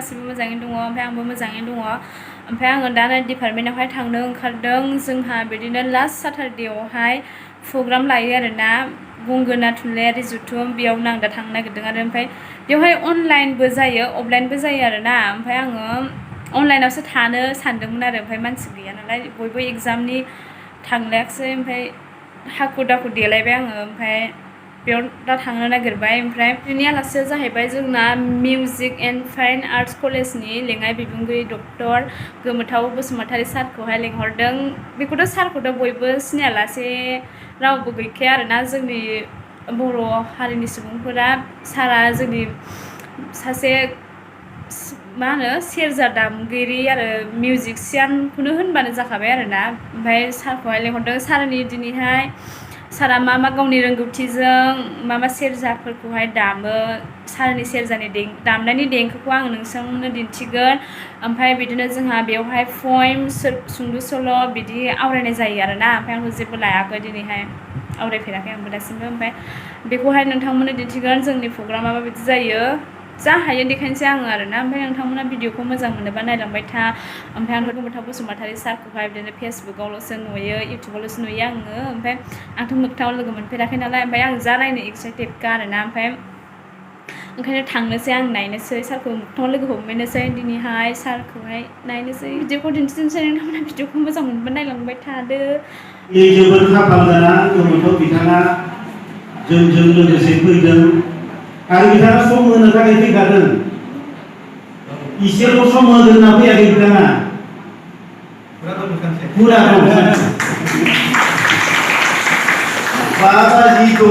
गासिबो मोजाङैनो दङ ओमफ्राय आंबो मोजाङैनो दङ ओमफ्राय आङो दा डिपार्टमेन्टआवहाय थांनो ओंखारदों जोंहा बिदिनो लास्ट साटारडेआवहाय प्रग्राम लायो आरोना गंगोना थुनलाइयारि जुथुम बेयावनो आं दा थांनो नागिरदों आरो ओमफ्राय बेवहाय अनलाइनबो जायो अफलाइनबो जायो आरोना ओमफ्राय आङो अनलाइनावसो थानो सानदोंमोन आरो ओमफ्राय मानसि गैया नालाय बयबो एग्जामनि थांलायाखिसै ओमफ्राय हाखु दाखु देलायबाय आङो ओमफ्राय बेयाव दा थांनो नागिरबाय ओमफ्राय बिनि आलासिया जाहैबाय जोंना मिउजिक एन्ड फाइन आर्ट्स कलेजनि लेङाइ बिबुंगिरि डक्टर गोमोथाव बसुमतारी सारखौहाय लेंहरदों बेखौथ' सारखौथ' बयबो सिनायालासे रावबो गैखाया आरोना जोंनि बर' हारिनि सुबुंफोरा सारा जोंनि सासे मा होनो सेरजा दामगिरि आरो मिउजिसियानखौनो होनबानो जाखाबाय आरोना ओमफ्राय सारखौहाय लेंहरदों सारनि दिनैहाय सारा मा गावनि रोंगौथिजों मा सेरजाफोरखौहाय दामो सारनि सेरजानि दामनायनि देंखोखौ आङो नोंथांमोननो दिन्थिगोन ओमफ्राय बिदिनो जोंहा बेवहाय पएम सुंद' सल' बिदि आवरायनाय जायो आरोना ओमफ्राय आंबो जेबो लायाखै दिनैहाय आवरायफेराखै आंबो दासिमबो ओमफ्राय बेखौहाय नोंथांमोननो दिन्थिगोन जोंनि प्रग्रामा माबायदि जायो जा हायो देखायनोसै आङो आरोना ओमफ्राय नोंथांमोना भिडिअखौ मोजां मोनोबा नायलांबाय था ओमफ्राय आंथ' गोमोथाव बसुमतारी सारखौहाय बिदिनो फेसबुकावल'सो नुयो इउटुबावल'सो नुयो आङो ओमफ्राय आंथ' मोगथाङाव लोगो मोनफेराखै नालाय ओमफ्राय आं जा नायनो एक्साइटेडखा आरोना ओमफ्राय ओंखायनो थांनोसै आं नायनोसै सारखौ मोगथाङाव लोगो हमहैनोसै दिनैहाय सारखौहाय नायनोसै भिडिअखौ दिन्थिनोसै नोंथांमोना भिडिअखौ मोजां मोनोबा नायलांबाय थादो जोबोद खाफाल गोनां गोमोथाव बिथाङा जोंजों लोगोसे फैदों आरो बिथाङा सम होनो थाखाय फैखादों इसेल' सम होगोन होनना फैयाखै बिथाङा पुरा बाबाजिखौ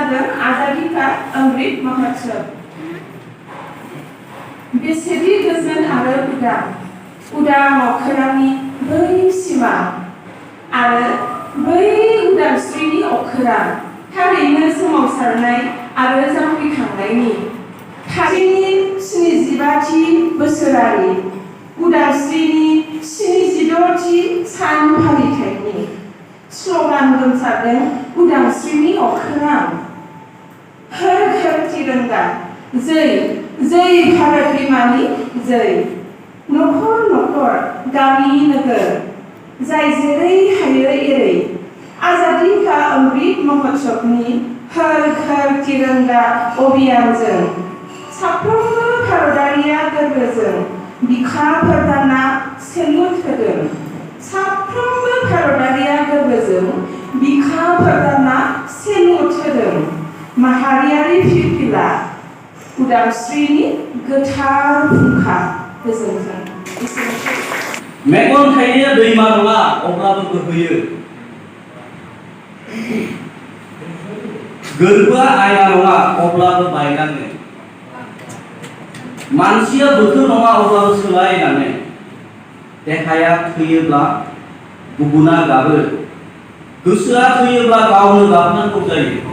जादों आजादी का अमृत महोत्सव। बेसेदि गोजोन आरो उदां अख्रांनि बै सिमा आरो बै उदांस्रिनि अख्रां थारैनो सोमावसारनाय आरो जावरिखांनायनि थारैनि 75थि बोसोरारि उदांस्रिनि 76थि सान फालिथायनि स्ल'गान गोमसारदों उदांस्रिनि अख्रां हर घर तिरंगा जै जै भारत बिमानि जै नखर नखर गामि नोगोर जाय जेरै हायो एरै आजादी का अमृत महोत्सवनि हर घर तिरंगा अभियानजों साफ्रोमबो भारतारिया गोर्बोजों बिखा फोरदाना सेलुट होदों। साफ्रोमबो भारतारिया गोर्बोजों बिखा फोरदाना सेलुट होदों। माहारियारि फिरफिला उदांस्रिनि गोथार फुंखा गोजोन्थों। मेगन थाइनाया दैमा नङा अब्लाबो बोहैयो। गोर्बोआ आयना नङा अब्लाबो बायलाङो। मानसिया बोथोर नङा अब्लाबो सोलायलाङो। देहाया थैयोब्ला गुबुना गाबो, गोसोआ थैयोब्ला गावनो गाबनांगौ जायो।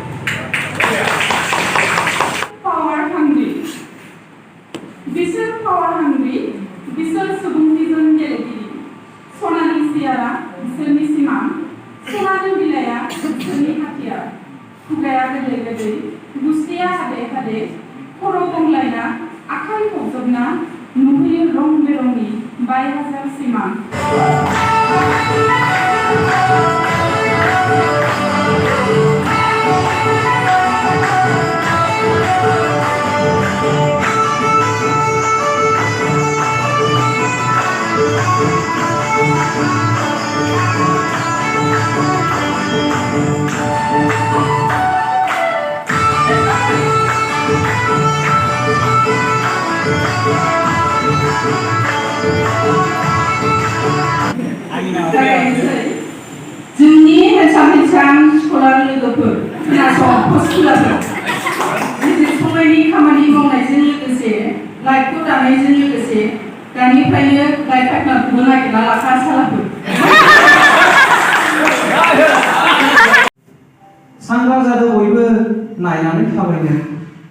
बिसोर पावार हांग्रि, बिसोर सुबुंथिजों गेलेगिरि। सनानि सियारा बिसोरनि सिमां, सनानि बिलाइया बिसोरनि हाथियार। खुगाया गोदै गोदै, गुस्थिया हादे हादे, खर' गंग्लायना, आखाइ खबजबना नुहैयो रं बेरंनि 22,000 सिमां। जोंनि हेन्साम स्कलार लोगोफोर खोनासं फसफुलाफोर बिजिरसंनायनि खामानि मावनायजों लोगोसे लाइफखौ दानायजों लोगोसे दानिफ्रायनो लाइफ पार्टनारखौबो नागिरना लाखा सालाफोर। सांग्रां जादों बयबो नायनानै थाबायनो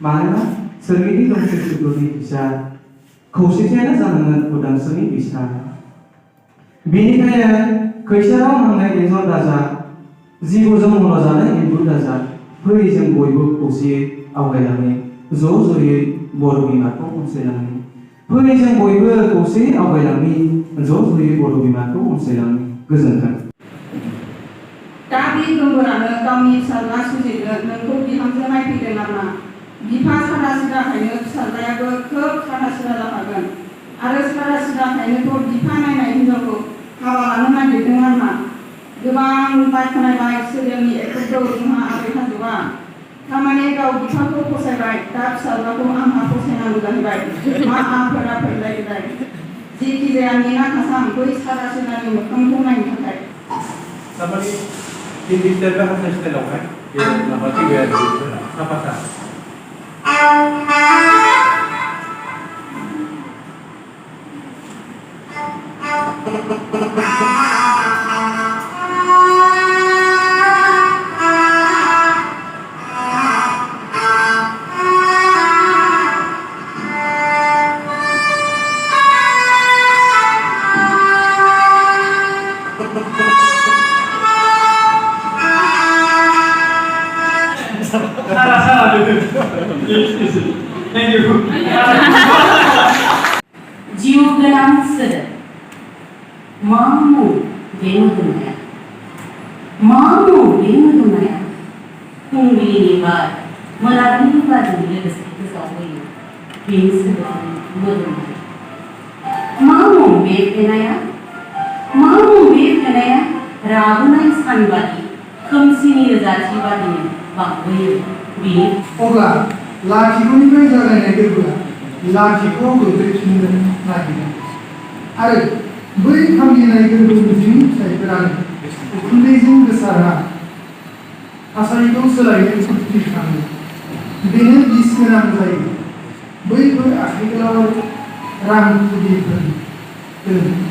मानोना सोरगिदिं दंसै सुथुरनि बिसार खौसेथियानो जानांगोन उदांस्रिनि बिसार। बेनिखायनो खैसाराव नांनाय एन्जर दाजा जिबौजों मन'जानाय एम्बु दाजा फै जों बयबो खौसेयै आवगायलाङै ज' ज'यै बर' बिमाखौ अनसायलाङै। फै जों बयबो खौसेयै आवगायलाङै ज' ज'यै बर' बिमाखौ अनसायलाङै। गोजोन्थों। दा बे गोमबोरानो गावनि फिसाज्ला सुजिनो नोंखौ बिहामजो नायफैदों नामा? बिफा सादा सिदाखायनो फिसाज्लायाबो खोब सादा सिदा जाखागोन आरो सादा सिदाखायनोथ' बिफा नायनाय हिनजावखौ हाबा लानो नागिरदों आरोना। गोबां बायखोनायबाय सोलोंनि एक्टरखौ जोंहा आबै हाजोआ थारमाने गाव बिफाखौ फसायबाय दा फिसाज्लाखौ आंहा फसायनांगौ जाहैबाय। मा आफोरा फैलायबाय जेखि जाया नेना थासां बै सादा सिदानि मोखांखौ नायनो थाखाय। Somebody in this type of hairstyle, okay? Yeah, nobody wear this. Apa sah? Thank you. जिउ गोनां सोदोब मा मुं बे मोदोमनाया? मा मुं बे मोदोमनाया? फुंबिलिनि बार मोनाबिलिनि बारजों लोगोसे गोजावबोयो बेनि सोदोबनि मोदोमनाय। मा मुं बे फेनाया? मा मुं बे फेनाया? राबोनाय सानबादि खोमसिनि रोजाथि बादिनो बांबोयो बेनि। अब्ला लाथिख'निफ्राय जागायनाय गोर्बोआ लाथिख'आव गोग्लैफिननो नागिरो आरो बै खामलिनाय गोर्बो बिदिनि फिथाइफोरानो उखुन्दैजों गोसारना थासारिखौ सोलायनो फैखाङो बेनो बिस गोनां जायो बैफोर आखाइ गोलाव रां खुदिफोर दोन